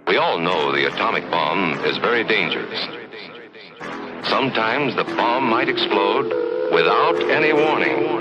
We all know the atomic bomb is very dangerous. Sometimes the bomb might explode without any warning.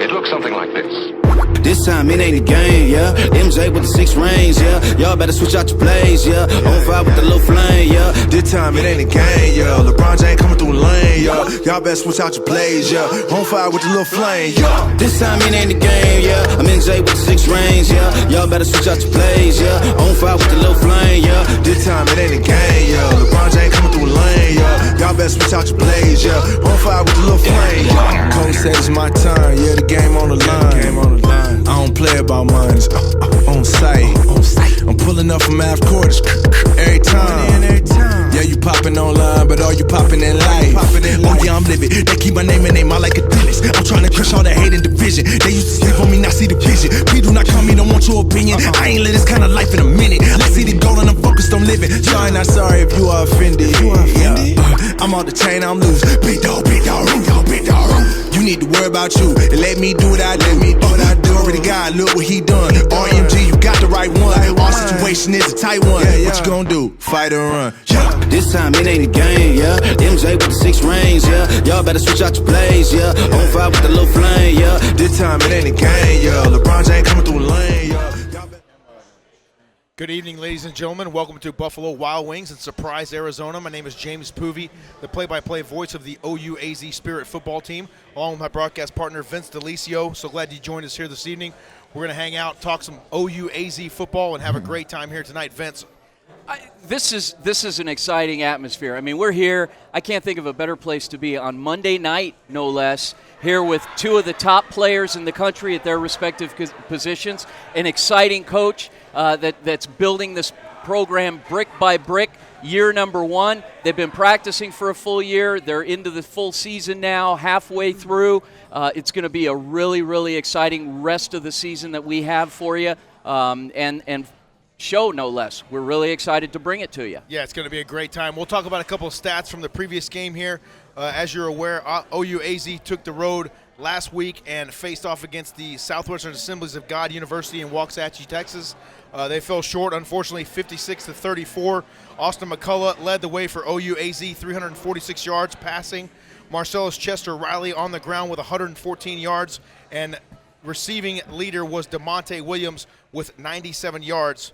It looks something like this. This time it ain't a game, yeah. MJ with the 6 rings, yeah. Y'all better switch out your plays, yeah. On fire with the little flame, yeah. This time it ain't a game, yeah. LeBron James coming through the lane, yeah. Y'all better switch out your plays, yeah. On fire with the little flame, yeah. This time it ain't a game, yeah. I'm MJ with the 6 rings, yeah. Y'all better switch out your plays, yeah. On fire with the little flame, yeah. This time it ain't a game, yeah. LeBron James coming through the lane, yeah. Y'all better switch out your plays, yeah. On fire with the little flame, yeah. Coach said it's my turn, yeah. The game on the line. I don't play about mines, on sight. I'm pulling up from half quarters every time. Yeah, you popping online, but all you popping in life. Oh yeah, I'm living. They keep my name and name out like a dentist. I'm trying to crush all the hate and division. They used to sleep on me, not see the vision. Please do not call me, don't want your opinion. I ain't live this kind of life in a minute. I see the goal and I'm focused on living. Y'all ain't not sorry if you are offended. I'm on the chain, I'm loose. Big dog, big dog, big dog, big dog. You need to worry about you and let me do what I do. Already got, look what he done. RMG, you got the right one. Our situation is a tight one. What you gonna do? Fight or run? This time it ain't a game, yeah. MJ with the 6 rings, yeah. Y'all better switch out your plays, yeah. On fire with the little flame, yeah. This time it ain't a game, yeah. LeBron James coming through the lane, yeah. Good evening, ladies and gentlemen. Welcome to Buffalo Wild Wings in Surprise, Arizona. My name is James Poovey, the play-by-play voice of the OUAZ Spirit football team, along with my broadcast partner, Vince DeLisio. So glad you joined us here this evening. We're going to hang out, talk some OUAZ football, and have a great time here tonight. Vince. This is an exciting atmosphere. I mean, we're here. I can't think of a better place to be on Monday night, no less, here with two of the top players in the country at their respective positions, an exciting coach that's building this program brick by brick. Year number 1, they've been practicing for a full year. They're into the full season now, halfway through. It's going to be a really, really exciting rest of the season that we have for you, and show, no less. We're really excited to bring it to you. Yeah, it's going to be a great time. We'll talk about a couple of stats from the previous game here. As you're aware, OUAZ took the road last week and faced off against the Southwestern Assemblies of God University in Waxahachie, Texas. They fell short, unfortunately, 56-34. Austin McCullough led the way for OUAZ, 346 yards passing. Marcellus Chester Riley on the ground with 114 yards, and receiving leader was DeMonte Williams with 97 yards.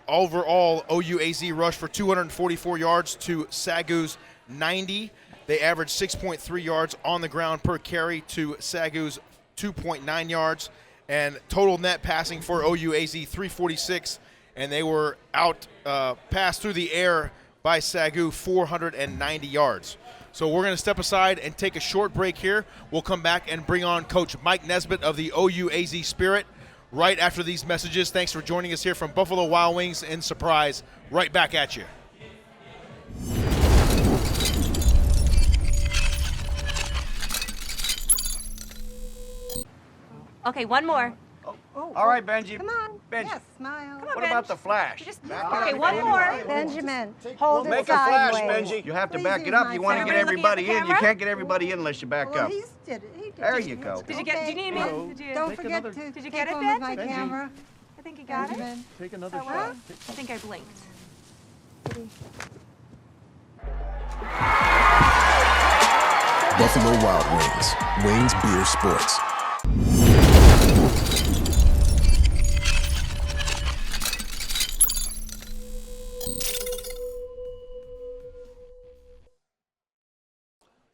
Overall, OUAZ rushed for 244 yards to Sagu's 90. They averaged 6.3 yards on the ground per carry to Sagu's 2.9 yards. And total net passing for OUAZ, 346. And they were passed through the air by Sagu, 490 yards. So we're going to step aside and take a short break here. We'll come back and bring on Coach Mike Nesbitt of the OUAZ Spirit right after these messages. Thanks for joining us here from Buffalo Wild Wings in Surprise. Right back at you. Okay, one more. All right, Benji. Come on. Benji. Yes, smile. Come on, What about Benj. the flash? Okay, one more. Benjamin, hold Make it a flash, sideways. Benji. You have to Please back use it up. my You want to get camera. everybody Looking at in. the You camera? can't get everybody in unless you back Well, up. he did it. He did There it. you go. Did you get? Did you need me? Did you? Don't forget to Did you take get it, one Ben? with my camera. I think you got it. Benjamin. Take another That shot. work? I think I blinked. Buffalo Wild Wings. Wings Beer Sports.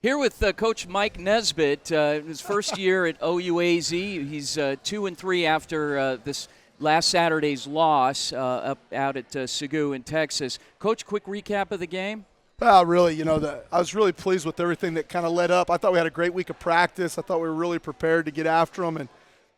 Here with Coach Mike Nesbitt, his first year at OUAZ. He's 2-3 after this last Saturday's loss up out at Sagu in Texas. Coach, quick recap of the game. Really, I was really pleased with everything that kind of led up. I thought we had a great week of practice. I thought we were really prepared to get after them. And,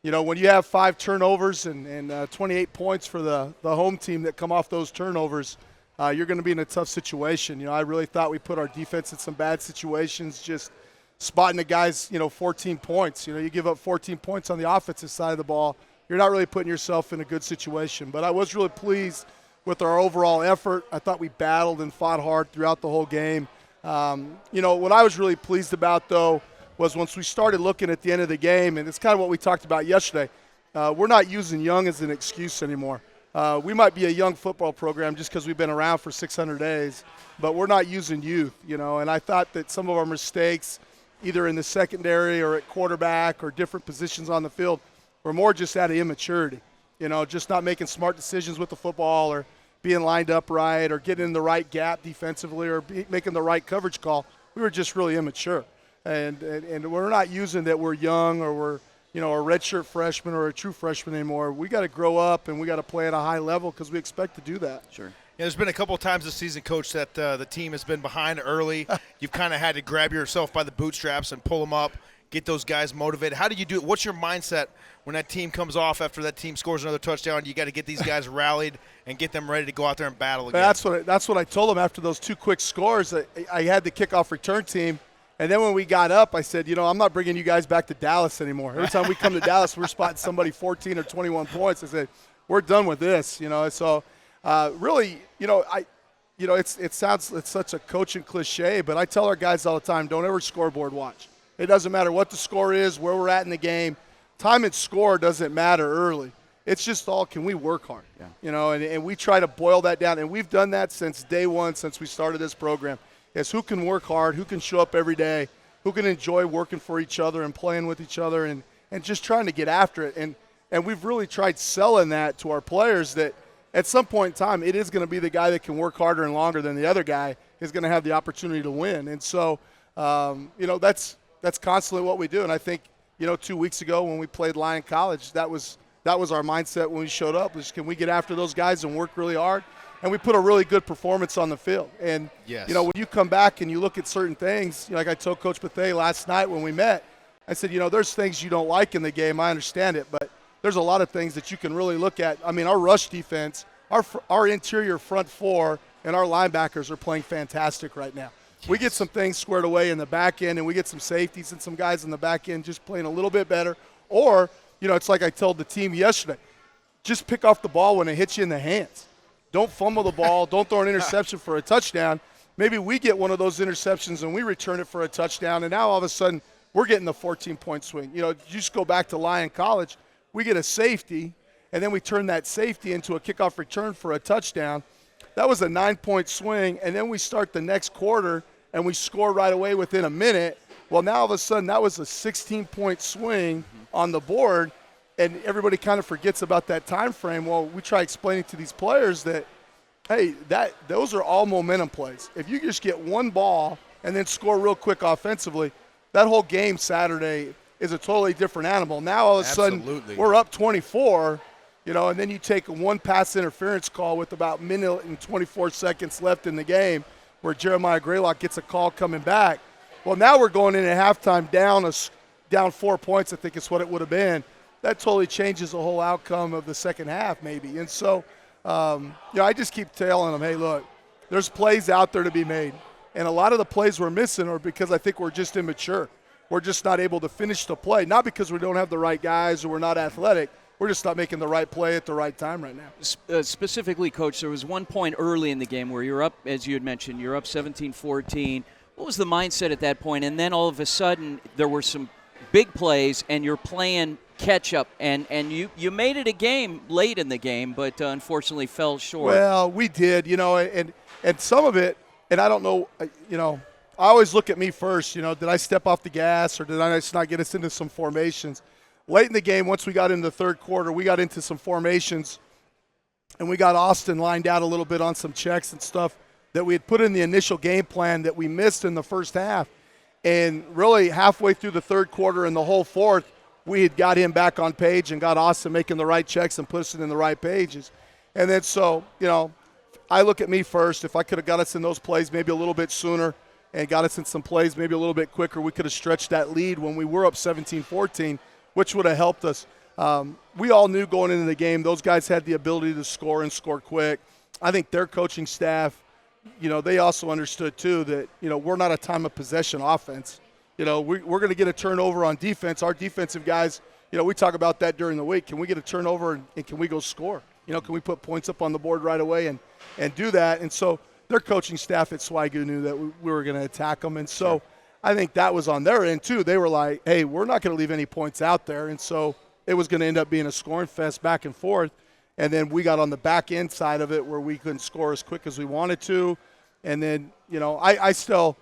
when you have 5 turnovers and 28 points for the home team that come off those turnovers, you're going to be in a tough situation. I really thought we put our defense in some bad situations, just spotting the guys, 14 points. You give up 14 points on the offensive side of the ball, you're not really putting yourself in a good situation. But I was really pleased with our overall effort. I thought we battled and fought hard throughout the whole game. What I was really pleased about, though, was once we started looking at the end of the game, and it's kind of what we talked about yesterday, we're not using young as an excuse anymore. We might be a young football program just because we've been around for 600 days, but we're not using youth, and I thought that some of our mistakes, either in the secondary or at quarterback or different positions on the field, were more just out of immaturity, just not making smart decisions with the football or being lined up right or getting in the right gap defensively or making the right coverage call. We were just really immature. And we're not using that we're young or we're, a redshirt freshman or a true freshman anymore. We got to grow up and we got to play at a high level because we expect to do that. Sure. Yeah, there's been a couple of times this season, Coach, that the team has been behind early. You've kind of had to grab yourself by the bootstraps and pull them up, get those guys motivated. How do you do it? What's your mindset when that team comes off after that team scores another touchdown? You got to get these guys rallied and get them ready to go out there and battle again. That's what I told them after those 2 quick scores. I had the kickoff return team. And then when we got up, I said, I'm not bringing you guys back to Dallas anymore. Every time we come to Dallas, we're spotting somebody 14 or 21 points. I said, we're done with this, So really, it sounds it's such a coaching cliche, but I tell our guys all the time, don't ever scoreboard watch. It doesn't matter what the score is, where we're at in the game. Time and score doesn't matter early. It's just all, can we work hard? Yeah. And we try to boil that down. And we've done that since day one, since we started this program. Is who can work hard, who can show up every day, who can enjoy working for each other and playing with each other and just trying to get after it. And we've really tried selling that to our players that at some point in time it is going to be the guy that can work harder and longer than the other guy is going to have the opportunity to win. And so, that's constantly what we do. And I think, 2 weeks ago when we played Lyon College, that was our mindset when we showed up is can we get after those guys and work really hard? And we put a really good performance on the field. And, yes. When you come back and you look at certain things, like I told Coach Poovey last night when we met, I said, there's things you don't like in the game. I understand it. But there's a lot of things that you can really look at. I mean, our rush defense, our interior front four, and our linebackers are playing fantastic right now. Yes. We get some things squared away in the back end, and we get some safeties and some guys in the back end just playing a little bit better. Or, it's like I told the team yesterday, just pick off the ball when it hits you in the hands. Don't fumble the ball. Don't throw an interception for a touchdown. Maybe we get one of those interceptions and we return it for a touchdown, and now all of a sudden we're getting the 14-point swing. You just go back to Lyon College. We get a safety, and then we turn that safety into a kickoff return for a touchdown. That was a 9-point swing, and then we start the next quarter, and we score right away within a minute. Well, now all of a sudden that was a 16-point swing on the board, and everybody kind of forgets about that time frame. Well, we try explaining to these players that, hey, those are all momentum plays. If you just get one ball and then score real quick offensively, that whole game Saturday is a totally different animal. Now all of a sudden we're up 24, and then you take a one pass interference call with about a minute and 24 seconds left in the game where Jeremiah Graylock gets a call coming back. Well, now we're going in at halftime down 4 points, I think is what it would have been. That totally changes the whole outcome of the second half maybe. And so, I just keep telling them, hey, look, there's plays out there to be made. And a lot of the plays we're missing are because I think we're just immature. We're just not able to finish the play, not because we don't have the right guys or we're not athletic. We're just not making the right play at the right time right now. Specifically, Coach, there was one point early in the game where you're up, as you had mentioned, you're up 17-14. What was the mindset at that point? And then all of a sudden there were some big plays and you're playing catch up, and you made it a game late in the game, but unfortunately fell short. Well, we did, and some of it, and I don't know, I always look at me first, did I step off the gas or did I just not get us into some formations? Late in the game, once we got into the third quarter, we got into some formations, and we got Austin lined out a little bit on some checks and stuff that we had put in the initial game plan that we missed in the first half. And really halfway through the third quarter and the whole fourth, we had got him back on page and got Austin making the right checks and put us in the right pages. And then so, I look at me first. If I could have got us in those plays maybe a little bit sooner and got us in some plays maybe a little bit quicker, we could have stretched that lead when we were up 17-14, which would have helped us. We all knew going into the game those guys had the ability to score and score quick. I think their coaching staff, they also understood too that, we're not a time of possession offense. We're going to get a turnover on defense. Our defensive guys, we talk about that during the week. Can we get a turnover and can we go score? Can we put points up on the board right away and do that? And so their coaching staff at Swigoo knew that we were going to attack them. And so I think that was on their end too. They were like, hey, we're not going to leave any points out there. And so it was going to end up being a scoring fest back and forth. And then we got on the back end side of it where we couldn't score as quick as we wanted to. And then, I still,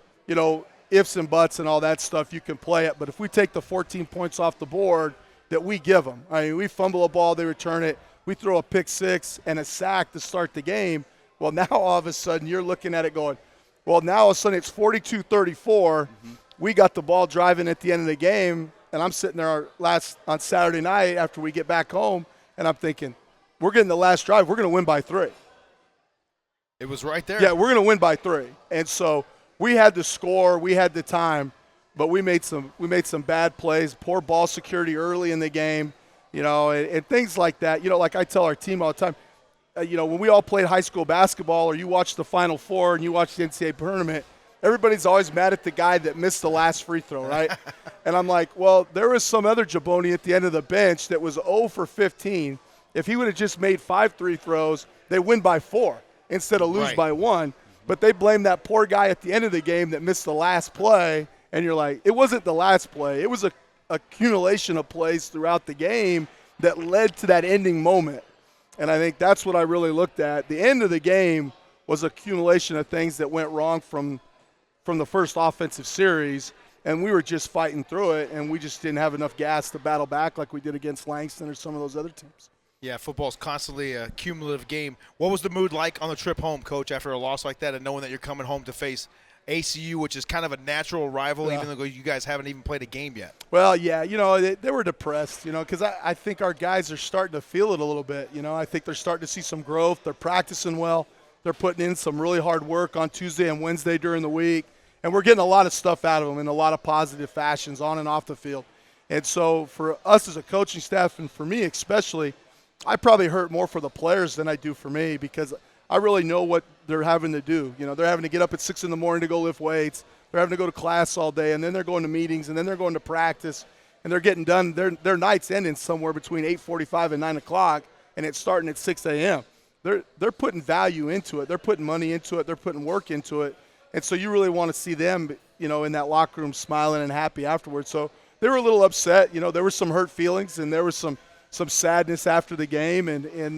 ifs and buts and all that stuff, you can play it. But if we take the 14 points off the board that we give them, I mean, we fumble a ball, they return it, we throw a pick six and a sack to start the game. Well, now all of a sudden you're looking at it going, well, now all of a sudden it's 42-34. Mm-hmm. We got the ball driving at the end of the game, and I'm sitting there on Saturday night after we get back home, and I'm thinking, we're getting the last drive. We're going to win by 3. It was right there. Yeah, we're going to win by 3. And so we had the score, we had the time, but we made some bad plays, poor ball security early in the game, and things like that. Like I tell our team all the time, when we all played high school basketball or you watch the Final Four and you watch the NCAA tournament, everybody's always mad at the guy that missed the last free throw, right? And I'm like, well, there was some other jabroni at the end of the bench that was 0 for 15. If he would have just made 5 free throws, they win by 4 instead of lose by 1. But they blame that poor guy at the end of the game that missed the last play, and you're like, it wasn't the last play. It was a accumulation of plays throughout the game that led to that ending moment. And I think that's what I really looked at. The end of the game was accumulation of things that went wrong from the first offensive series, and we were just fighting through it, and we just didn't have enough gas to battle back like we did against Langston or some of those other teams. Yeah, football's constantly a cumulative game. What was the mood like on the trip home, Coach, after a loss like that and knowing that you're coming home to face ACU, which is kind of a natural rival, even though you guys haven't even played a game yet? Well, yeah, they were depressed, because I think our guys are starting to feel it a little bit. I think they're starting to see some growth. They're practicing well. They're putting in some really hard work on Tuesday and Wednesday during the week, and we're getting a lot of stuff out of them in a lot of positive fashions on and off the field. And so for us as a coaching staff, and for me especially, I probably hurt more for the players than I do for me because I really know what they're having to do. They're having to get up at 6 in the morning to go lift weights. They're having to go to class all day, and then they're going to meetings, and then they're going to practice, and they're getting done. Their night's ending somewhere between 8:45 and 9 o'clock, and it's starting at 6 a.m. They're putting value into it. They're putting money into it. They're putting work into it. And so you really want to see them, in that locker room smiling and happy afterwards. So they were a little upset. There were some hurt feelings, and there was some sadness after the game, and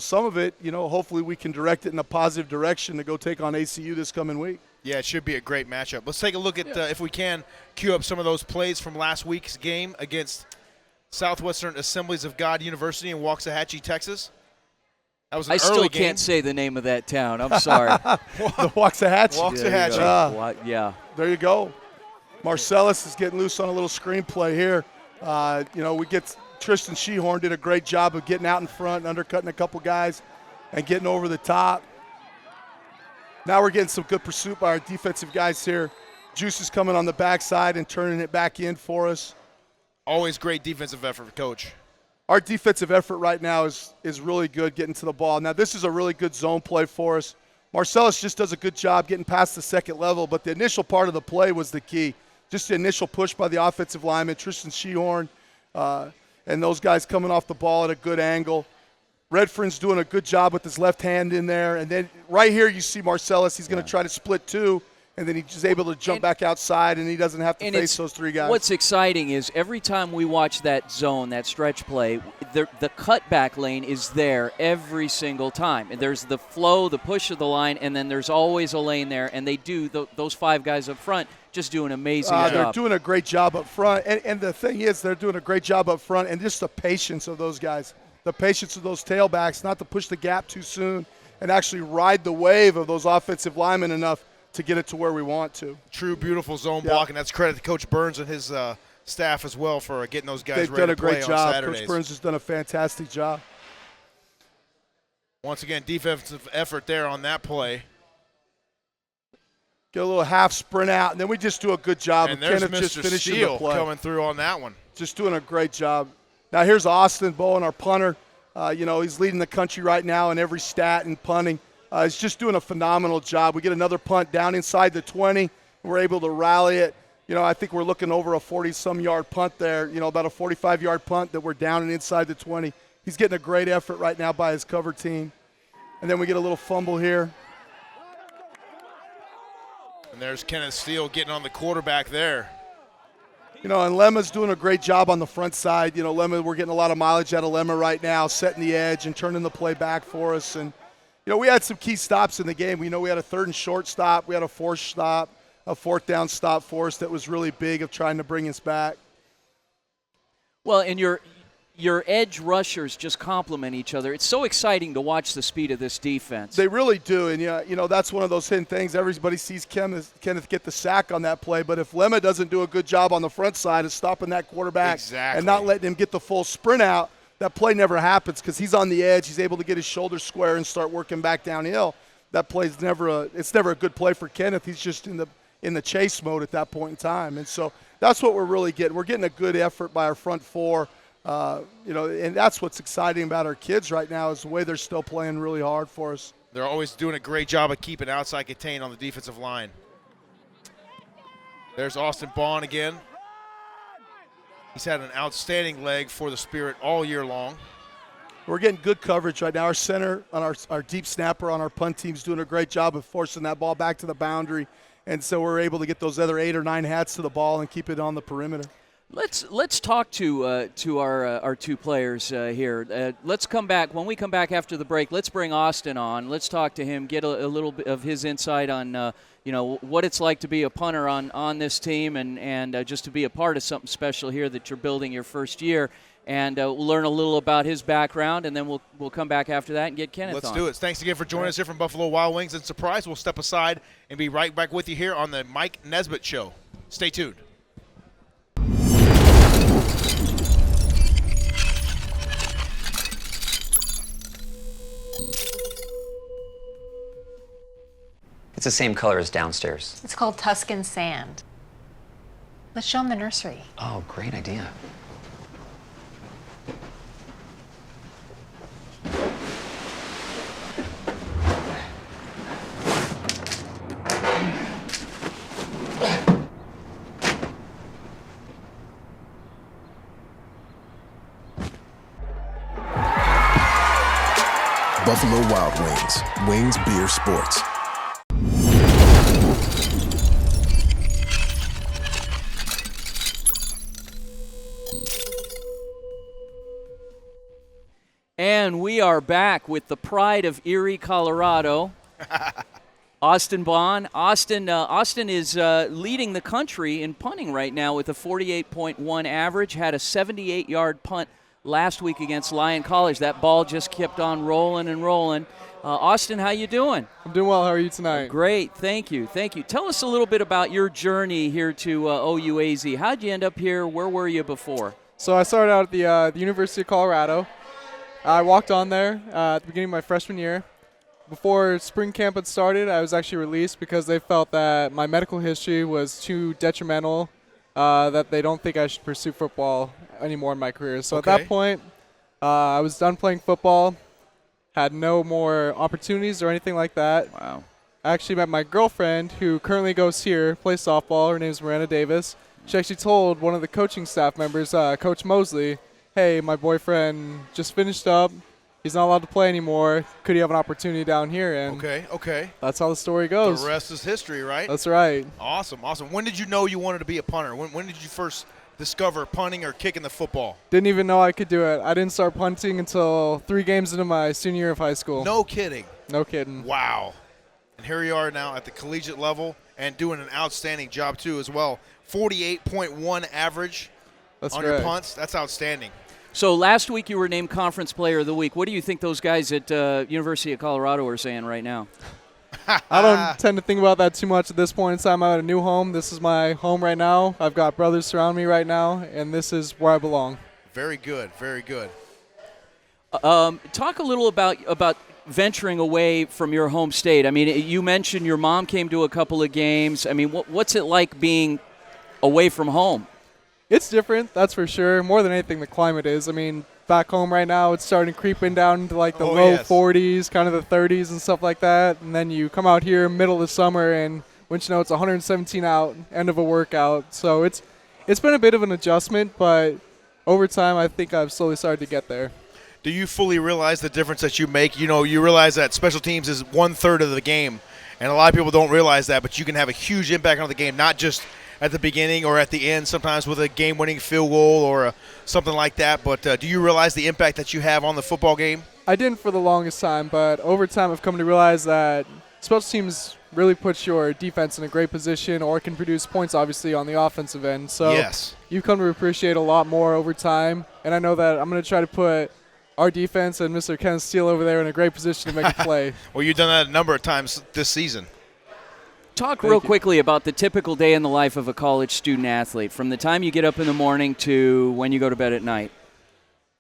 some of it, hopefully we can direct it in a positive direction to go take on ACU this coming week. Yeah, it should be a great matchup. Let's take a look at, if we can, cue up some of those plays from last week's game against Southwestern Assemblies of God University in Waxahachie, Texas. That was an early game. Can't say the name of that town. I'm sorry. The Waxahachie. Waxahachie. Yeah. There you go. Marcellus is getting loose on a little screenplay here. We get – Tristan Shehorn did a great job of getting out in front, undercutting a couple guys, and getting over the top. Now we're getting some good pursuit by our defensive guys here. Juice is coming on the backside and turning it back in for us. Always great defensive effort, Coach. Our defensive effort right now is really good getting to the ball. Now this is a really good zone play for us. Marcellus just does a good job getting past the second level, but the initial part of the play was the key. Just the initial push by the offensive lineman, Tristan Shehorn, and those guys coming off the ball at a good angle. Redfern's doing a good job with his left hand in there. And then right here you see Marcellus. He's going to try to split 2, and then he's just able to jump back outside, and he doesn't have to face those 3 guys. What's exciting is every time we watch that zone, that stretch play, the cutback lane is there every single time. And there's the flow, the push of the line, and then there's always a lane there. And they do, those 5 guys up front, just do an amazing job. They're doing a great job up front. And the thing is, they're doing a great job up front, and just the patience of those guys, the patience of those tailbacks, not to push the gap too soon and actually ride the wave of those offensive linemen enough to get it to where we want to. True, beautiful zone block, and that's credit to Coach Burns and his staff as well for getting those guys They've ready done a great to play job. on Saturdays. Coach Burns has done a fantastic job. Once again, defensive effort there on that play. Get a little half sprint out, and then we just do a good job And of there's Kenneth just Mr. finishing Steele the play. coming through on that one. Just doing a great job. Now here's Austin Bowen, our punter. He's leading the country right now in every stat and punting. He's just doing a phenomenal job. We get another punt down inside the 20. And we're able to rally it. I think we're looking over a 40-some yard punt there, about a 45-yard punt that we're down and inside the 20. He's getting a great effort right now by his cover team. And then we get a little fumble here. And there's Kenneth Steele getting on the quarterback there. You know, and Lemma's doing a great job on the front side. You know, Lemma, we're getting a lot of mileage out of Lemma right now, setting the edge and turning the play back for us. And, you know, we had some key stops in the game. We know we had a 3rd and short stop. We had a 4th stop, a 4th down stop for us that was really big of trying to bring us back. Well, and your edge rushers just complement each other. It's so exciting to watch the speed of this defense. They really do, and you know that's one of those hidden things. Everybody sees Kenneth get the sack on that play, but if Lemma doesn't do a good job on the front side of stopping that quarterback and not letting him get the full sprint out, that play never happens because he's on the edge. He's able to get his shoulders square and start working back downhill. That play's never a good play for Kenneth. He's just in the chase mode at that point in time, and so that's what we're really getting. We're getting a good effort by our front four. You know, and that's what's exciting about our kids right now is the way they're still playing really hard for us. They're always doing a great job of keeping outside contained on the defensive line. There's Austin Bond again. He's had an outstanding leg for the Spirit all year long. We're getting good coverage right now. Our center on our deep snapper on our punt team's doing a great job of forcing that ball back to the boundary, and so we're able to get those other 8 or 9 hats to the ball and keep it on the perimeter. Let's talk to our 2 players here. Let's come back. When we come back after the break, let's bring Austin on. Let's talk to him, get a little bit of his insight on you know, what it's like to be a punter on this team and just to be a part of something special here that you're building your first year. And we'll learn a little about his background, and then we'll come back after that and get Kenneth on. Let's do it. Thanks again for joining us here from Buffalo Wild Wings. And surprise, we'll step aside and be right back with you here on the Mike Nesbitt Show. Stay tuned. It's the same color as downstairs. It's called Tuscan sand. Let's show them the nursery. Oh, great idea. Buffalo Wild Wings. Wings Beer Sports. And we are back with the pride of Erie, Colorado, Austin Bond. Austin is leading the country in punting right now with a 48.1 average. Had a 78-yard punt last week against Lyon College. That ball just kept on rolling and rolling. Austin, how you doing? I'm doing well. How are you tonight? Great. Thank you. Thank you. Tell us a little bit about your journey here to OUAZ. How'd you end up here? Where were you before? So I started out at the University of Colorado. I walked on there at the beginning of my freshman year. Before spring camp had started, I was actually released because they felt that my medical history was too detrimental, that they don't think I should pursue football anymore in my career. So Okay. at that point, I was done playing football, had no more opportunities or anything like that. Wow. I actually met my girlfriend, who currently goes here, plays softball. Her name is Miranda Davis. She actually told one of the coaching staff members, Coach Mosley, hey, my boyfriend just finished up. He's not allowed to play anymore. Could he have an opportunity down here? And Okay. that's how the story goes. The rest is history, right? That's right. Awesome. When did you know you wanted to be a punter? When did you first discover punting or kicking the football? Didn't even know I could do it. I didn't start punting until 3 games into my senior year of high school. No kidding. No kidding. Wow. And here you are now at the collegiate level and doing an outstanding job, too, as well. 48.1 average on your punts. That's outstanding. So last week you were named Conference Player of the Week. What do you think those guys at University of Colorado are saying right now? I don't tend to think about that too much at this point in time. I'm at a new home. This is my home right now. I've got brothers surrounding me right now, and this is where I belong. Very good. Very good. Talk a little about venturing away from your home state. I mean, you mentioned your mom came to a couple of games. I mean, what's it like being away from home? It's different, that's for sure. More than anything, the climate is. I mean, back home right now, it's starting creeping down into like the low 40s, kind of the 30s and stuff like that. And then you come out here middle of the summer, and once you know, it's 117 out, end of a workout. So it's been a bit of an adjustment, but over time, I think I've slowly started to get there. Do you fully realize the difference that you make? You know, you realize that special teams is 1/3 of the game, And a lot of people don't realize that, but you can have a huge impact on the game, not just at the beginning or at the end, sometimes with a game-winning field goal or something like that. But do you realize the impact that you have on the football game? I didn't for the longest time, but over time I've come to realize that special teams really puts your defense in a great position or can produce points, obviously, on the offensive end. So yes, you've come to appreciate a lot more over time, and I know that I'm going to try to put our defense and Mr. Ken Steele over there in a great position to make a play. Well, you've done that a number of times this season. Talk real quickly about the typical day in the life of a college student athlete, from the time you get up in the morning to when you go to bed at night,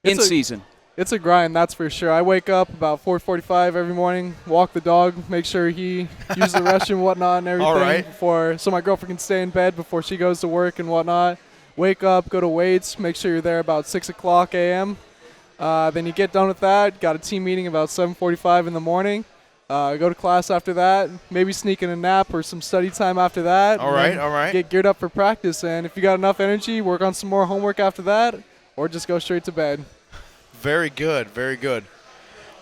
in season. It's a grind, that's for sure. I wake up about 4:45 every morning, walk the dog, make sure he uses the restroom and whatnot and everything. All right. So my girlfriend can stay in bed before she goes to work and whatnot. Wake up, go to weights, make sure you're there about 6 o'clock a.m. Then you get done with that, got a team meeting about 7:45 in the morning. Go to class after that, maybe sneak in a nap or some study time after that. All right. Get geared up for practice, and if you got enough energy, work on some more homework after that, or just go straight to bed. Very good, very good.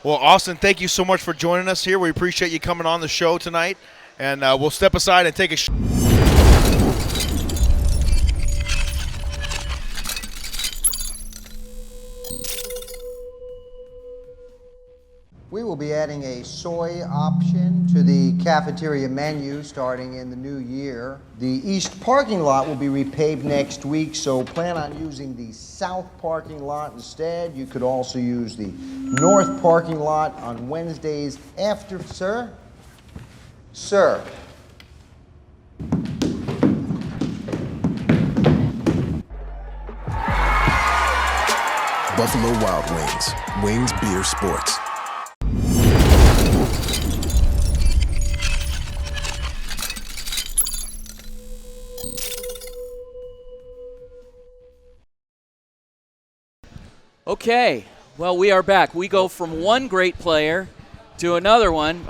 Well, Austin, thank you so much for joining us here. We appreciate you coming on the show tonight, and we'll step aside and take a We will be adding a soy option to the cafeteria menu starting in the new year. The east parking lot will be repaved next week, so plan on using the south parking lot instead. You could also use the north parking lot on Wednesdays after, sir? Sir. Buffalo Wild Wings. Wings Beer Sports. Okay, well, we are back. We go from one great player to another one.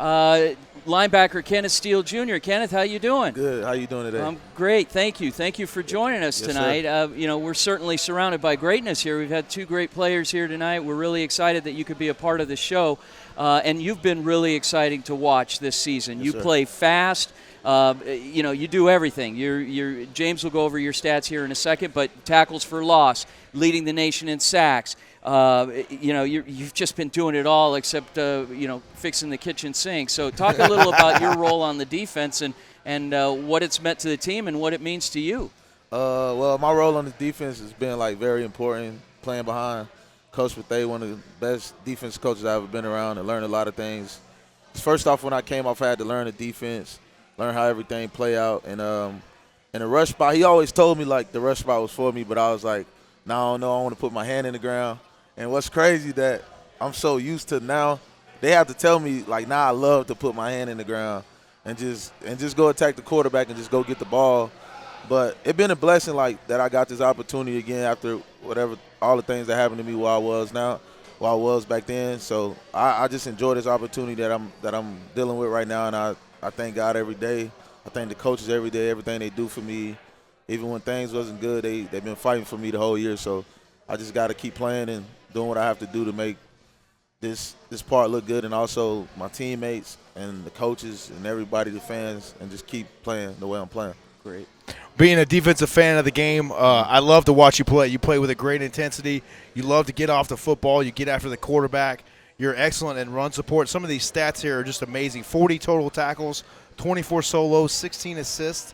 Linebacker Kenneth Steele Jr. Kenneth, how you doing? Good. How you doing today? I'm great. Thank you. Thank you for joining us tonight. We're certainly surrounded by greatness here. We've had two great players here tonight. We're really excited that you could be a part of the show, and you've been really exciting to watch this season. You play fast. You do everything. James will go over your stats here in a second, but tackles for loss, leading the nation in sacks. You've just been doing it all except, fixing the kitchen sink. So talk a little about your role on the defense and what it's meant to the team and what it means to you. Well, my role on the defense has been, very important, playing behind Coach Poovey, one of the best defense coaches I've ever been around, and learned a lot of things. First off, when I came off, I had to learn the defense, learn how everything play out. And in the rush spot, he always told me, the rush spot was for me, but I was like, no, I don't know. I want to put my hand in the ground. And what's crazy that I'm so used to now, they have to tell me, now I love to put my hand in the ground and just go attack the quarterback and just go get the ball. But it's been a blessing, that I got this opportunity again after all the things that happened to me while I was back then. So I just enjoy this opportunity that I'm dealing with right now, and I thank God every day. I thank the coaches every day, everything they do for me. Even when things wasn't good, they've been fighting for me the whole year. So I just got to keep playing and doing what I have to do to make this part look good, and also my teammates and the coaches and everybody, the fans, and just keep playing the way I'm playing. Great. Being a defensive fan of the game, I love to watch you play. You play with a great intensity. You love to get off the football. You get after the quarterback. You're excellent in run support. Some of these stats here are just amazing. 40 total tackles, 24 solos, 16 assists,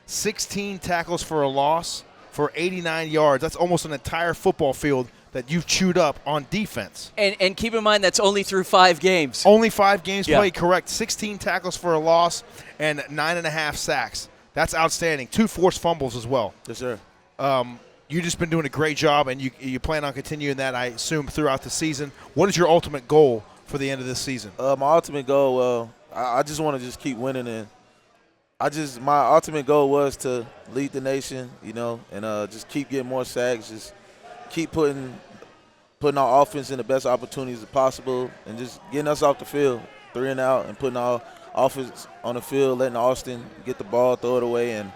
16 tackles for a loss for 89 yards. That's almost an entire football field that you've chewed up on defense. And keep in mind that's only through 5 games. Only 5 games played, correct. 16 tackles for a loss and 9.5 sacks. That's outstanding. 2 forced fumbles as well. Yes, sir. You've just been doing a great job, and you plan on continuing that, I assume, throughout the season. What is your ultimate goal for the end of this season? My ultimate goal, I just want to just keep winning, and my ultimate goal was to lead the nation, and just keep getting more sacks, just keep putting our offense in the best opportunities possible, and just getting us off the field, 3 and out, and putting our offense on the field, letting Austin get the ball, throw it away, and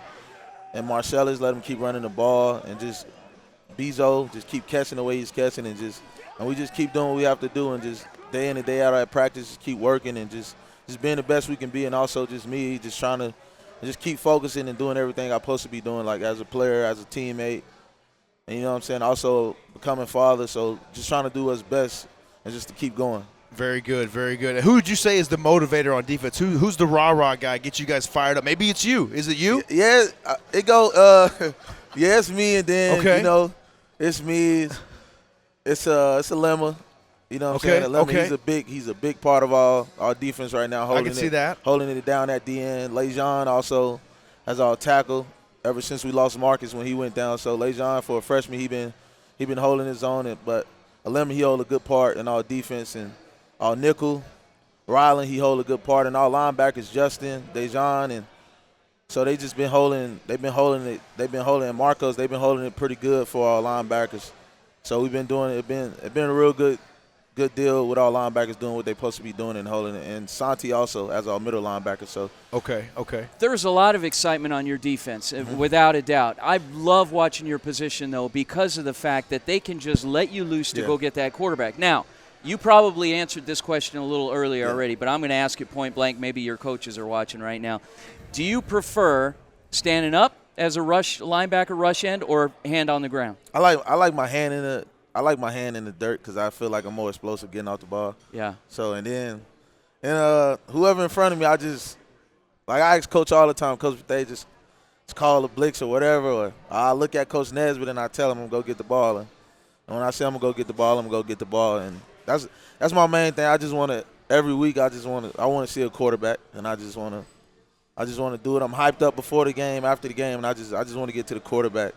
Marcellus, let him keep running the ball, and just Bezo, just keep catching the way he's catching, and we just keep doing what we have to do, and just day in and day out at practice, just keep working and just just being the best we can be, and also just me just trying to just keep focusing and doing everything I'm supposed to be doing, like as a player, as a teammate, and you know what I'm saying, also becoming father. So just trying to do what's best and just to keep going. Very good, very good. Who would you say is the motivator on defense? Who's the rah-rah guy, get you guys fired up? Maybe it's you. Is it you? Yeah, it go. Yeah, it's me, and then Okay. you know, it's me. It's a lemma. You know what I'm saying? Lemma, Okay. he's a big part of our defense right now. I can see that. Holding it down at the end. Lejean also has our tackle ever since we lost Marcus when he went down. So Lejean, for a freshman, he been holding his own. But Lemma, he hold a good part in our defense, and our nickel, Rylan, he hold a good part, and our linebackers, Justin, Dejan, and so they just been holding. They've been holding it. They've been holding it. Marcos, they've been holding it pretty good for our linebackers. So we've been doing it. It's been a real good deal with our linebackers doing what they're supposed to be doing and holding it. And Santi also as our middle linebacker. So Okay. There's a lot of excitement on your defense, without a doubt. I love watching your position, though, because of the fact that they can just let you loose to go get that quarterback. Now, you probably answered this question a little earlier already, but I'm going to ask it point blank. Maybe your coaches are watching right now. Do you prefer standing up as a rush linebacker, rush end, or hand on the ground? I like my hand in the dirt because I feel like I'm more explosive getting off the ball. Yeah. So and whoever in front of me, I ask Coach all the time, Coach, they just call a blitz or whatever, or I look at Coach Nesbitt and I tell him I'm gonna go get the ball. And when I say I'm gonna go get the ball, I'm gonna go get the ball. And that's my main thing. I just want to every week. I want to see a quarterback, and I just want to do it. I'm hyped up before the game, after the game, and I just want to get to the quarterback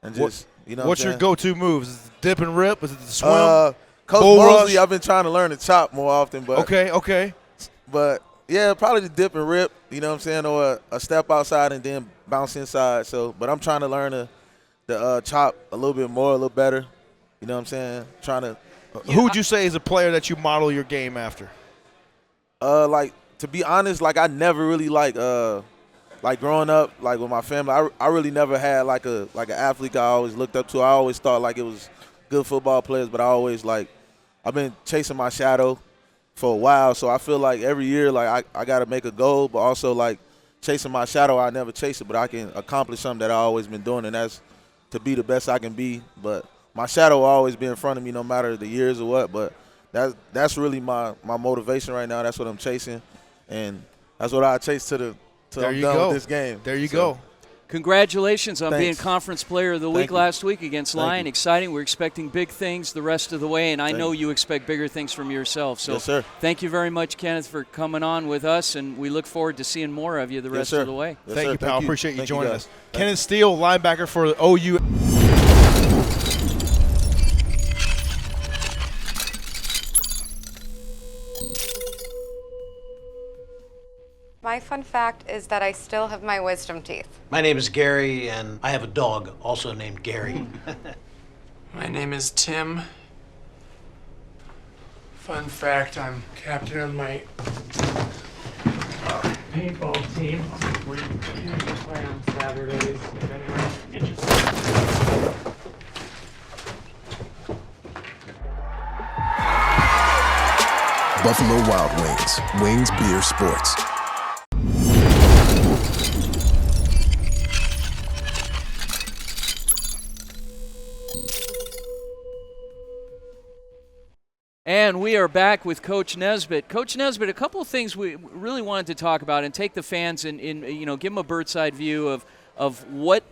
and just What's your go-to moves? Is it dip and rip? Is it the swim? Coach Bull Mosley, rush? I've been trying to learn to chop more often, but Okay. But yeah, probably the dip and rip. You know what I'm saying, or a step outside and then bounce inside. So, but I'm trying to learn the chop a little bit more, a little better. You know what I'm saying? Trying to. Who would you say is a player that you model your game after? Like, to be honest, like I never really like growing up, like with my family, I really never had like an athlete I always looked up to. I always thought like it was good football players, but I've been chasing my shadow for a while. So I feel like every year, like I got to make a goal, but also like chasing my shadow, I never chase it, but I can accomplish something that I always been doing, and that's to be the best I can be. But my shadow will always be in front of me, no matter the years or what. But that's really my motivation right now. That's what I'm chasing, and that's what I chase till I'm done with this game. There you go. Congratulations on being Thanks. Conference Player of the Week last week against Lyon. Exciting. We're expecting big things the rest of the way, and I know you expect bigger things from yourself. So yes, sir. Thank you very much, Kenneth, for coming on with us, and we look forward to seeing more of you the rest of the way. Yes, Thank sir. you, pal. Appreciate you Thank joining guys. us. Kenneth Steele, linebacker for OU. My fun fact is that I still have my wisdom teeth. My name is Gary, and I have a dog also named Gary. My name is Tim. Fun fact, I'm captain of my paintball team. We usually play on Saturdays, if anyone's interested. Buffalo Wild Wings. Wings Beer Sports. And we are back with Coach Nesbitt. Coach Nesbitt, a couple of things we really wanted to talk about and take the fans and give them a bird's eye view of what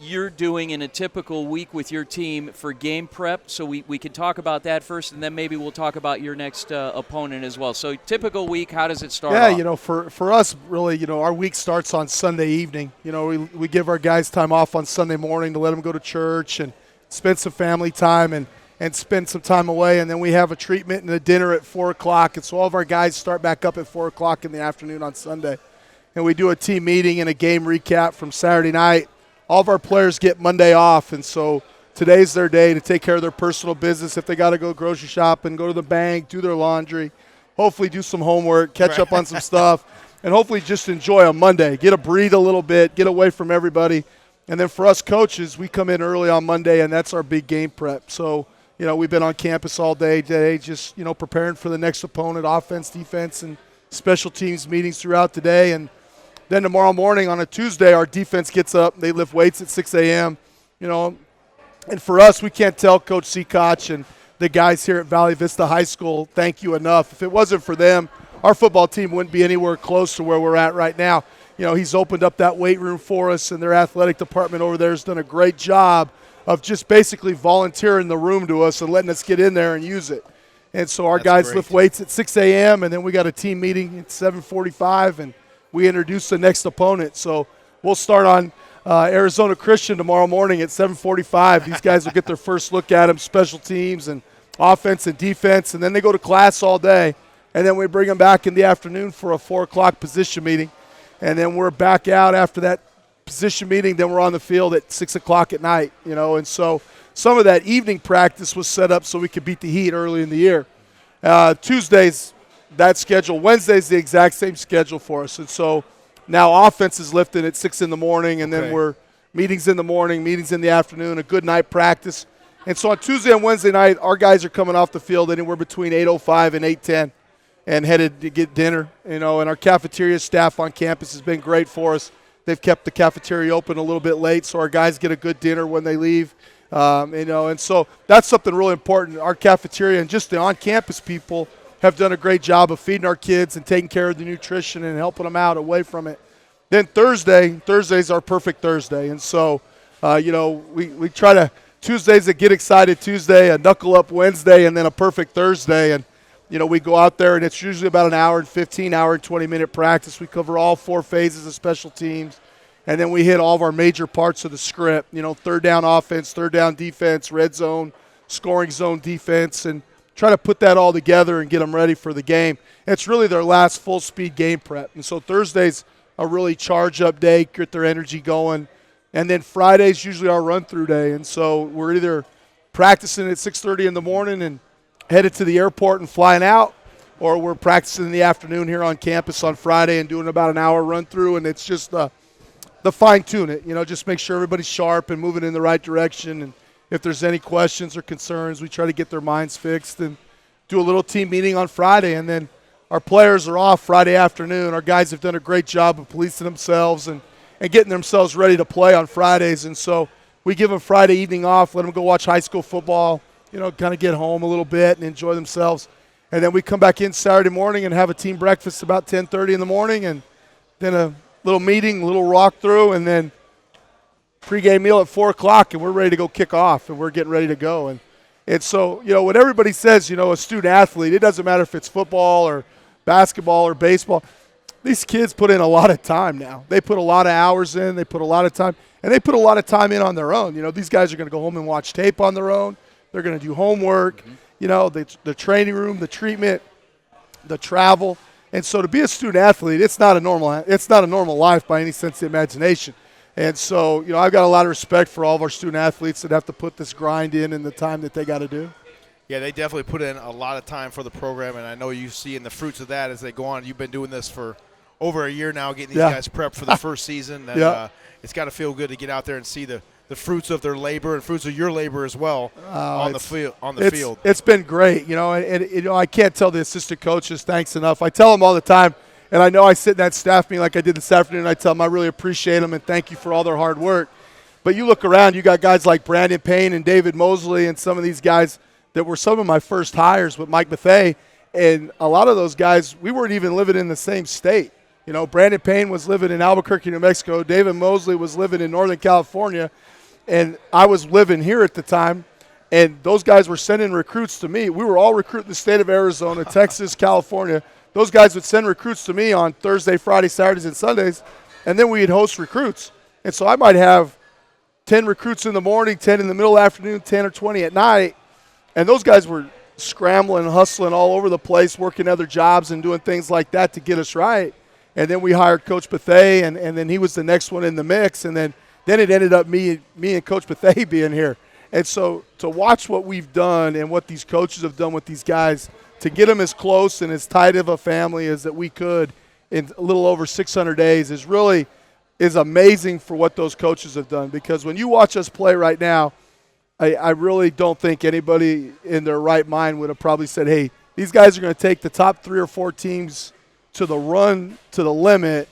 you're doing in a typical week with your team for game prep. So we can talk about that first, and then maybe we'll talk about your next opponent as well. So typical week, how does it start off? Yeah, for us, really, our week starts on Sunday evening. We give our guys time off on Sunday morning to let them go to church and spend some family time and spend some time away, and then we have a treatment and a dinner at 4 o'clock, and so all of our guys start back up at 4 o'clock in the afternoon on Sunday. And we do a team meeting and a game recap from Saturday night. All of our players get Monday off, and so today's their day to take care of their personal business. If they got to go grocery shopping, go to the bank, do their laundry, hopefully do some homework, catch up on some stuff, and hopefully just enjoy on Monday. Get to breathe a little bit, get away from everybody. And then for us coaches, we come in early on Monday, and that's our big game prep. So, we've been on campus all day today just, preparing for the next opponent, offense, defense, and special teams meetings throughout the day. And then tomorrow morning on a Tuesday, our defense gets up. They lift weights at 6 a.m., you know. And for us, we can't tell Coach Seacock and the guys here at Valley Vista High School thank you enough. If it wasn't for them, our football team wouldn't be anywhere close to where we're at right now. You know, he's opened up that weight room for us, and their athletic department over there has done a great job of just basically volunteering the room to us and letting us get in there and use it. And so our guys lift weights at 6 a.m., and then we got a team meeting at 7:45, and we introduce the next opponent. So we'll start on Arizona Christian tomorrow morning at 7:45. These guys will get their first look at them, special teams and offense and defense, and then they go to class all day. And then we bring them back in the afternoon for a 4 o'clock position meeting. And then we're back out after that position meeting. Then we're on the field at 6 o'clock at night, you know. And so some of that evening practice was set up so we could beat the Heat early in the year. Tuesdays, that schedule. Wednesday's the exact same schedule for us. And so now offense is lifted at 6 in the morning, and then we're meetings in the morning, meetings in the afternoon, a good night practice. And so on Tuesday and Wednesday night, our guys are coming off the field anywhere between 8:05 and 8:10 and headed to get dinner, you know. And our cafeteria staff on campus has been great for us. They've kept the cafeteria open a little bit late, so our guys get a good dinner when they leave. You know, and so that's something really important. Our cafeteria and just the on-campus people have done a great job of feeding our kids and taking care of the nutrition and helping them out away from it. Then Thursday's our perfect Thursday. And so, you know, we try to – Tuesday's a Get Excited Tuesday, a Knuckle Up Wednesday, and then a perfect Thursday. And, you know, we go out there, and it's usually about an hour and 15, hour and 20-minute practice. We cover all 4 phases of special teams. And then we hit all of our major parts of the script, you know, third down offense, third down defense, red zone, scoring zone defense, and try to put that all together and get them ready for the game. It's really their last full-speed game prep. And so Thursday's a really charge-up day, get their energy going. And then Friday's usually our run-through day. And so we're either practicing at 6:30 in the morning and headed to the airport and flying out, or we're practicing in the afternoon here on campus on Friday and doing about an hour run-through. And it's just the fine-tune it, you know, just make sure everybody's sharp and moving in the right direction. And if there's any questions or concerns, we try to get their minds fixed and do a little team meeting on Friday. And then our players are off Friday afternoon. Our guys have done a great job of policing themselves and getting themselves ready to play on Fridays. And so we give them Friday evening off, let them go watch high school football, you know, kind of get home a little bit and enjoy themselves. And then we come back in Saturday morning and have a team breakfast about 10:30 in the morning, and then a little meeting, a little walk through, and then pregame meal at 4 o'clock, and we're ready to go kick off, and we're getting ready to go. And so, you know, when everybody says, you know, a student athlete, it doesn't matter if it's football or basketball or baseball. These kids put in a lot of time now. They put a lot of hours in. They put a lot of time. And they put a lot of time in on their own. You know, these guys are going to go home and watch tape on their own. They're going to do homework, you know, the training room, the treatment, the travel. And so to be a student athlete, it's not a normal life by any sense of the imagination. And so, you know, I've got a lot of respect for all of our student athletes that have to put this grind in and the time that they got to do. Yeah, they definitely put in a lot of time for the program, and I know you see in the fruits of that as they go on. You've been doing this for over a year now, getting these guys prepped for the first season. And it's got to feel good to get out there and see the fruits of their labor and fruits of your labor as well on the field. It's been great, you know, and you know, I can't tell the assistant coaches thanks enough. I tell them all the time, and I know I sit in that staff meeting like I did this afternoon, I tell them I really appreciate them and thank you for all their hard work. But you look around, you got guys like Brandon Payne and David Mosley and some of these guys that were some of my first hires with Mike Bethea, and a lot of those guys, we weren't even living in the same state. You know, Brandon Payne was living in Albuquerque, New Mexico. David Mosley was living in Northern California, and I was living here at the time, and those guys were sending recruits to me. We were all recruiting the state of Arizona, Texas, California. Those guys would send recruits to me on Thursday, Friday, Saturdays, and Sundays, and then we'd host recruits. And so I might have 10 recruits in the morning, 10 in the middle of the afternoon, 10 or 20 at night, and those guys were scrambling, hustling all over the place, working other jobs and doing things like that to get us right. And then we hired Coach Bethea, and then he was the next one in the mix. And then it ended up me and Coach Bethea being here. And so to watch what we've done and what these coaches have done with these guys, to get them as close and as tight of a family as that we could in a little over 600 days is amazing for what those coaches have done. Because when you watch us play right now, I really don't think anybody in their right mind would have probably said, hey, these guys are going to take the top 3 or 4 teams to the run to the limit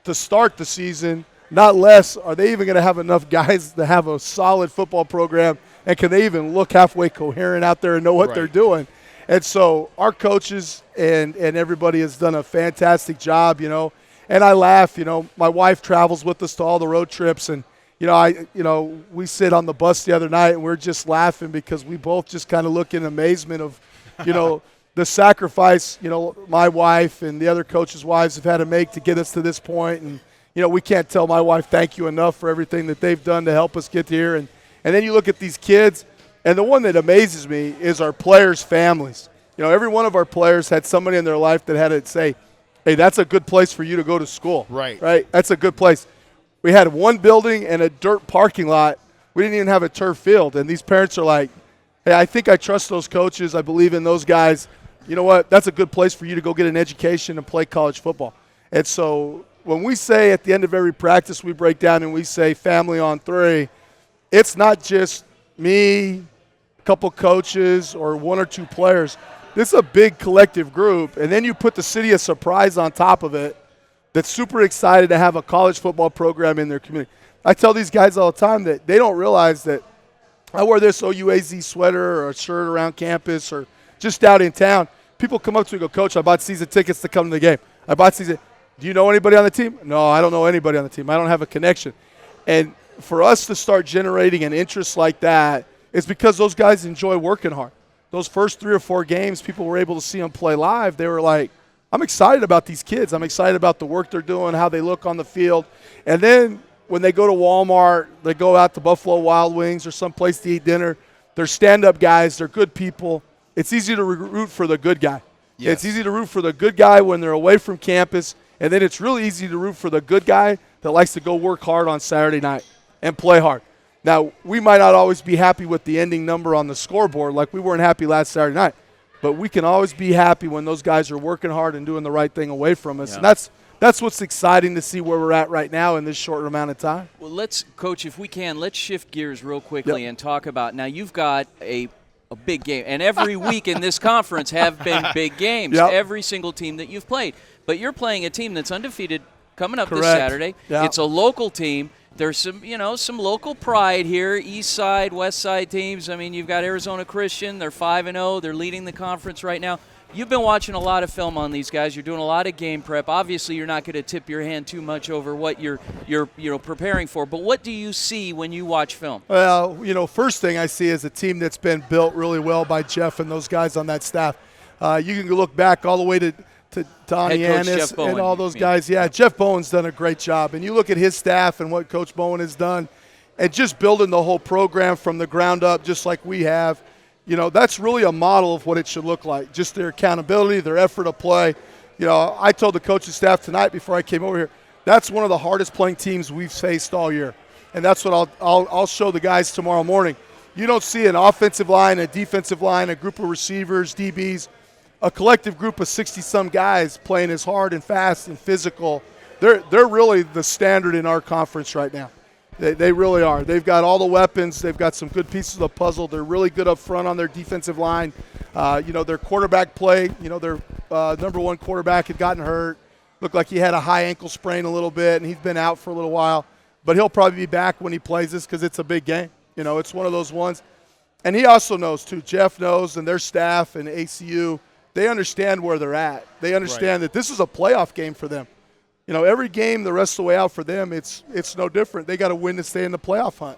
to start the season, not less. Are they even going to have enough guys to have a solid football program, and can they even look halfway coherent out there and know what they're doing? And so our coaches and everybody has done a fantastic job, And I laugh, my wife travels with us to all the road trips, and we sit on the bus the other night and we're just laughing because we both just kind of look in amazement of, the sacrifice, my wife and the other coaches' wives have had to make to get us to this point. And, we can't tell my wife thank you enough for everything that they've done to help us get here. And then you look at these kids, and the one that amazes me is our players' families. Every one of our players had somebody in their life that had to say, hey, that's a good place for you to go to school. Right. That's a good place. We had one building and a dirt parking lot. We didn't even have a turf field. And these parents are like, hey, I think I trust those coaches. I believe in those guys. You know what? That's a good place for you to go get an education and play college football. And so when we say at the end of every practice we break down and we say family on three, it's not just me, a couple coaches, or one or two players. This is a big collective group. And then you put the city of Surprise on top of it that's super excited to have a college football program in their community. I tell these guys all the time that they don't realize that I wear this OUAZ sweater or a shirt around campus or just out in town. People come up to me and go, Coach, I bought season tickets to come to the game. I bought season. Do you know anybody on the team? No, I don't know anybody on the team. I don't have a connection. And for us to start generating an interest like that, it's because those guys enjoy working hard. Those first 3 or 4 games, people were able to see them play live. They were like, I'm excited about these kids. I'm excited about the work they're doing, how they look on the field. And then when they go to Walmart, they go out to Buffalo Wild Wings or someplace to eat dinner, they're stand-up guys. They're good people. It's easy to root for the good guy. Yes. It's easy to root for the good guy when they're away from campus, and then it's really easy to root for the good guy that likes to go work hard on Saturday night and play hard. Now, we might not always be happy with the ending number on the scoreboard like we weren't happy last Saturday night, but we can always be happy when those guys are working hard and doing the right thing away from us. Yeah. And that's what's exciting to see where we're at right now in this short amount of time. Well, Coach, if we can, let's shift gears real quickly and talk about, now you've got a big game, and every week in this conference have been big games, every single team that you've played. But you're playing a team that's undefeated coming up this Saturday. Yep. It's a local team. There's some local pride here, east side, west side teams. I mean, you've got Arizona Christian. They're 5-0. They're leading the conference right now. You've been watching a lot of film on these guys. You're doing a lot of game prep. Obviously, you're not going to tip your hand too much over what you're preparing for. But what do you see when you watch film? Well, first thing I see is a team that's been built really well by Jeff and those guys on that staff. You can look back all the way to Donnie Annis and all those guys. Yeah, Jeff Bowen's done a great job. And you look at his staff and what Coach Bowen has done and just building the whole program from the ground up just like we have. That's really a model of what it should look like, just their accountability, their effort to play. I told the coaching staff tonight before I came over here, that's one of the hardest playing teams we've faced all year. And that's what I'll show the guys tomorrow morning. You don't see an offensive line, a defensive line, a group of receivers, DBs, a collective group of 60-some guys playing as hard and fast and physical. They're really the standard in our conference right now. They really are. They've got all the weapons. They've got some good pieces of the puzzle. They're really good up front on their defensive line. Their quarterback play, their number one quarterback had gotten hurt. Looked like he had a high ankle sprain a little bit, and he's been out for a little while. But he'll probably be back when he plays this because it's a big game. It's one of those ones. And he also knows, too. Jeff knows, and their staff and ACU, they understand where they're at. They understand that this is a playoff game for them. Every game the rest of the way out for them, it's no different. They got to win to stay in the playoff hunt.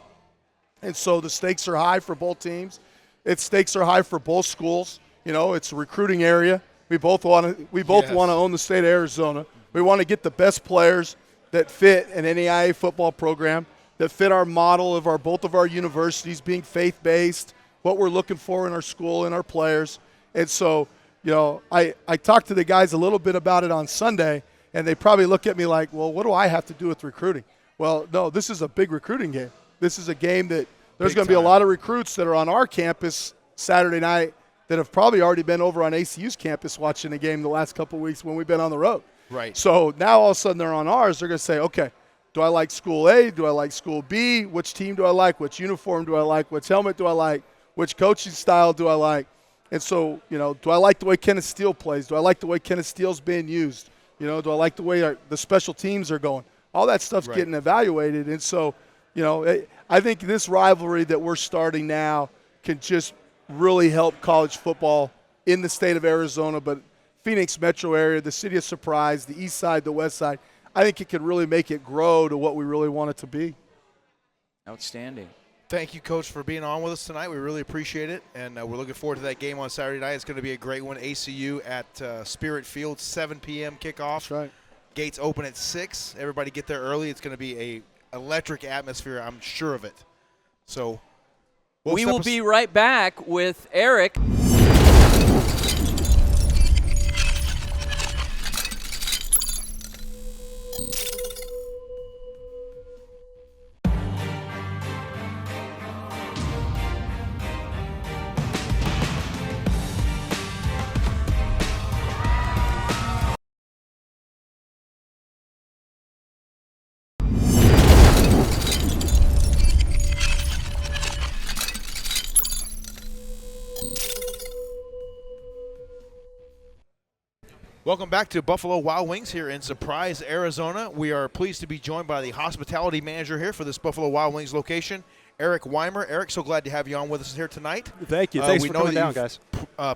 And so the stakes are high for both teams. Stakes are high for both schools. It's a recruiting area. We both want to own the state of Arizona. We want to get the best players that fit an NAIA football program, that fit our model of both of our universities being faith-based, what we're looking for in our school and our players. And so, I talked to the guys a little bit about it on Sunday, and they probably look at me like, well, what do I have to do with recruiting? Well, no, this is a big recruiting game. This is a game that there's going to be a lot of recruits that are on our campus Saturday night that have probably already been over on ACU's campus watching the game the last couple of weeks when we've been on the road. Right. So now all of a sudden they're on ours. They're going to say, okay, do I like school A? Do I like school B? Which team do I like? Which uniform do I like? Which helmet do I like? Which coaching style do I like? And so, do I like the way Kenneth Steele plays? Do I like the way Kenneth Steele's being used? You know, do I like the way the special teams are going? All that stuff's getting evaluated. And so, you know, I think this rivalry that we're starting now can just really help college football in the state of Arizona, but Phoenix metro area, the city of Surprise, the east side, the west side. I think it could really make it grow to what we really want it to be. Outstanding. Thank you, Coach, for being on with us tonight. We really appreciate it, and we're looking forward to that game on Saturday night. It's going to be a great one. ACU at Spirit Field, 7 p.m. kickoff. That's right. Gates open at 6. Everybody get there early. It's going to be a electric atmosphere, I'm sure of it. So we will be right back with Eric. Welcome back to Buffalo Wild Wings here in Surprise, Arizona. We are pleased to be joined by the hospitality manager here for this Buffalo Wild Wings location, Eric Weimer. Eric, so glad to have you on with us here tonight. Thank you. Thanks for coming down, guys.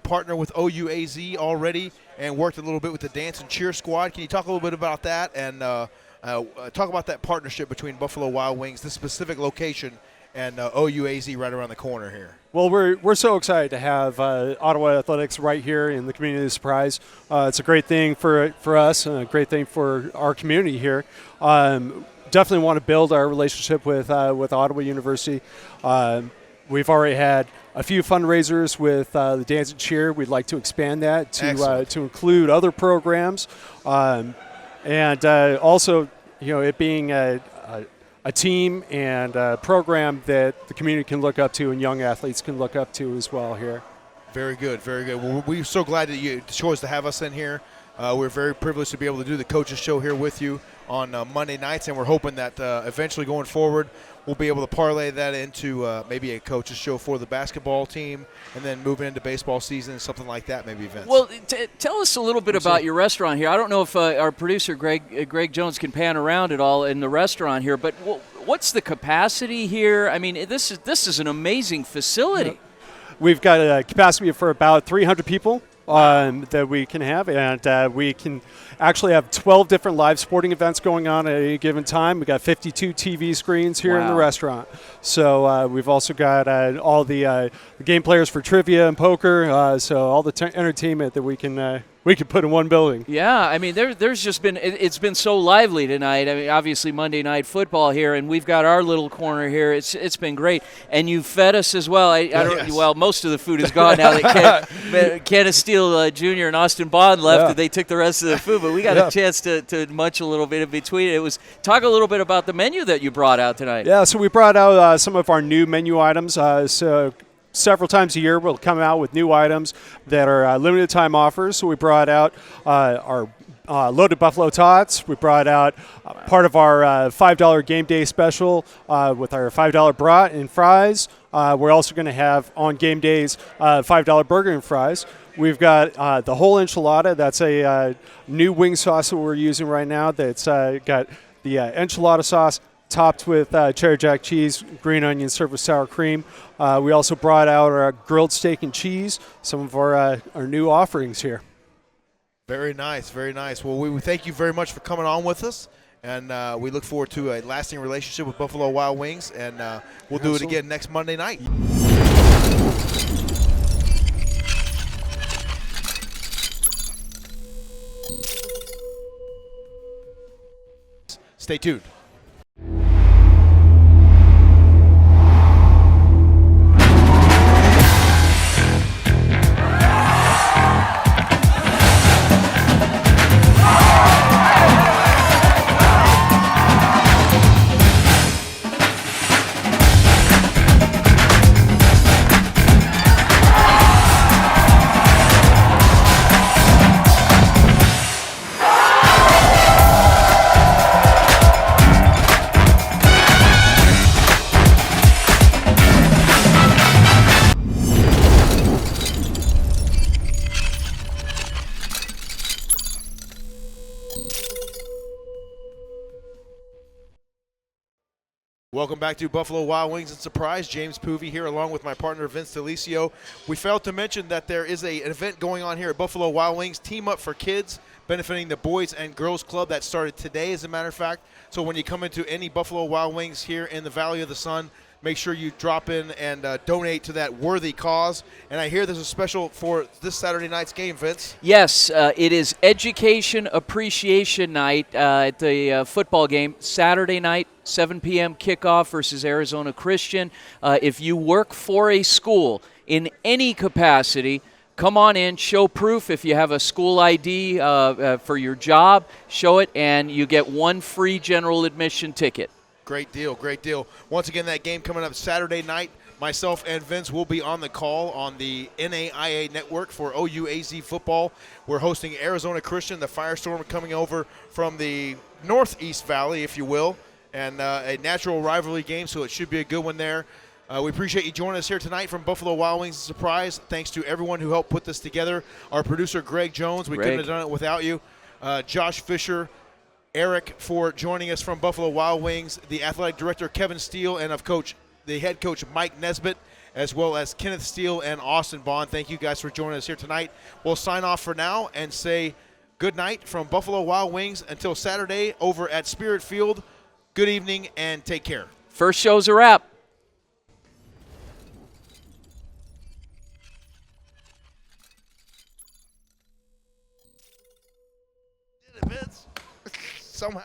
Partnered with OUAZ already and worked a little bit with the Dance and Cheer Squad. Can you talk a little bit about that and talk about that partnership between Buffalo Wild Wings, this specific location, and OUAZ right around the corner here? Well, we're so excited to have Ottawa Athletics right here in the community of Surprise. It's a great thing for us and a great thing for our community here. Definitely want to build our relationship with Ottawa University. We've already had a few fundraisers with the Dance and Cheer. We'd like to expand that to include other programs, and also, you know, it being a team and a program that the community can look up to and young athletes can look up to as well here. Very good, very good. Well, we're so glad that you chose to have us in here. We're very privileged to be able to do the coaches show here with you on Monday nights, and we're hoping that eventually going forward we'll be able to parlay that into maybe a coaches show for the basketball team, and then move into baseball season, something like that, maybe, Vince. Well, tell us a little bit about your restaurant here. I don't know if our producer Greg Jones can pan around at all in the restaurant here, but what's the capacity here? I mean, this is an amazing facility. We've got a capacity for about 300 people that we can have, and we can actually have 12 different live sporting events going on at any given time. We've got 52 TV screens here in the restaurant. So we've also got all the game players for trivia and poker, so all the entertainment that we can put in one building. Yeah, I mean, there's just been it's been so lively tonight. I mean, obviously Monday Night Football here, and we've got our little corner here. It's been great, and you fed us as well. I don't. Well, most of the food is gone now that Kenneth Steele Jr. and Austin Bond left. And they took the rest of the food, but we got a chance to munch a little bit in between. Talk a little bit about the menu that you brought out tonight. Yeah, so we brought out some of our new menu items. So several times a year, we'll come out with new items that are limited time offers. So we brought out our loaded buffalo tots. We brought out part of our $5 game day special with our $5 brat and fries. We're also going to have on game days $5 burger and fries. We've got the whole enchilada. That's a new wing sauce that we're using right now. That's got the enchilada sauce topped with cheddar jack cheese, green onion, served with sour cream. We also brought out our grilled steak and cheese, some of our new offerings here. Very nice, very nice. Well, we thank you very much for coming on with us, and we look forward to a lasting relationship with Buffalo Wild Wings, and we'll do it again next Monday night. Stay tuned. Welcome back to Buffalo Wild Wings and Surprise. James Poovey here along with my partner Vince Delicio. We failed to mention that there is an event going on here at Buffalo Wild Wings, Team Up for Kids, benefiting the Boys and Girls Club. That started today, as a matter of fact. So when you come into any Buffalo Wild Wings here in the Valley of the Sun, make sure you drop in and donate to that worthy cause. And I hear there's a special for this Saturday night's game, Vince. Yes, it is Education Appreciation Night at the football game. Saturday night, 7 p.m. kickoff versus Arizona Christian. If you work for a school in any capacity, come on in, show proof. If you have a school ID for your job, show it, and you get one free general admission ticket. Great deal, great deal. Once again, that game coming up Saturday night. Myself and Vince will be on the call on the NAIA network for OUAZ football. We're hosting Arizona Christian, the Firestorm coming over from the Northeast Valley, if you will, and a natural rivalry game, so it should be a good one there. We appreciate you joining us here tonight from Buffalo Wild Wings and Surprise. Thanks to everyone who helped put this together. Our producer, Greg Jones, we couldn't have done it without you. Josh Fisher, Eric for joining us from Buffalo Wild Wings, the athletic director Kevin Steele, and of the head coach Mike Nesbitt, as well as Kenneth Steele and Austin Bond. Thank you guys for joining us here tonight. We'll sign off for now and say good night from Buffalo Wild Wings until Saturday over at Spirit Field. Good evening and take care. First show's a wrap. Somehow.